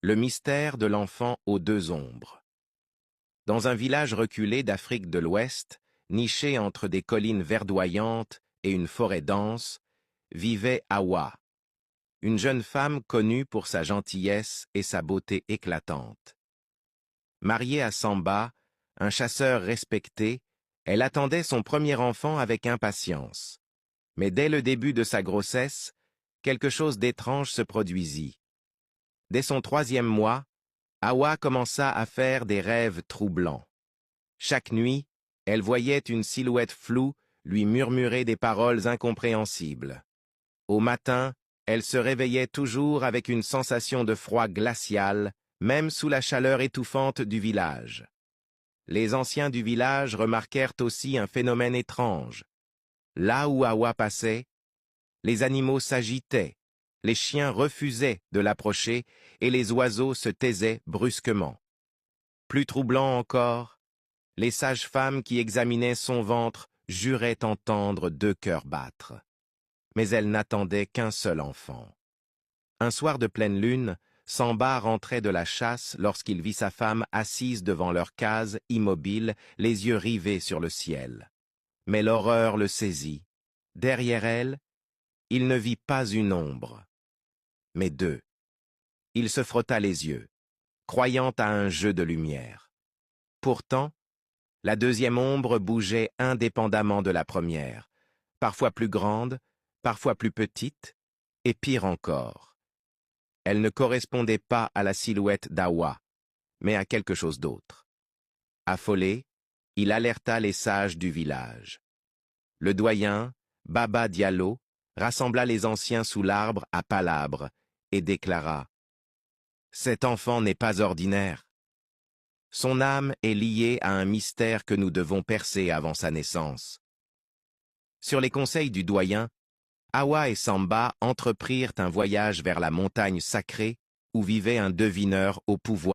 Le mystère de l'enfant aux deux ombres. Dans un village reculé d'Afrique de l'Ouest, niché entre des collines verdoyantes et une forêt dense, vivait Hawa, une jeune femme connue pour sa gentillesse et sa beauté éclatante. Mariée à Samba, un chasseur respecté, elle attendait son premier enfant avec impatience. Mais dès le début de sa grossesse, quelque chose d'étrange se produisit. Dès son 3e mois, Hawa commença à faire des rêves troublants. Chaque nuit, elle voyait une silhouette floue lui murmurer des paroles incompréhensibles. Au matin, elle se réveillait toujours avec une sensation de froid glacial, même sous la chaleur étouffante du village. Les anciens du village remarquèrent aussi un phénomène étrange. Là où Hawa passait, les animaux s'agitaient, les chiens refusaient de l'approcher et les oiseaux se taisaient brusquement. Plus troublant encore, les sages-femmes qui examinaient son ventre juraient entendre 2 cœurs battre. Mais elles n'attendaient qu'un seul enfant. Un soir de pleine lune, Samba rentrait de la chasse lorsqu'il vit sa femme assise devant leur case, immobile, les yeux rivés sur le ciel. Mais l'horreur le saisit. Derrière elle, il ne vit pas une ombre, mais 2. Il se frotta les yeux, croyant à un jeu de lumière. Pourtant, la 2e ombre bougeait indépendamment de la première, parfois plus grande, parfois plus petite, et pire encore. Elle ne correspondait pas à la silhouette d'Hawa, mais à quelque chose d'autre. Affolé, il alerta les sages du village. Le doyen, Baba Diallo, rassembla les anciens sous l'arbre à palabre et déclara « Cet enfant n'est pas ordinaire. Son âme est liée à un mystère que nous devons percer avant sa naissance. » Sur les conseils du doyen, Hawa et Samba entreprirent un voyage vers la montagne sacrée où vivait un devineur au pouvoir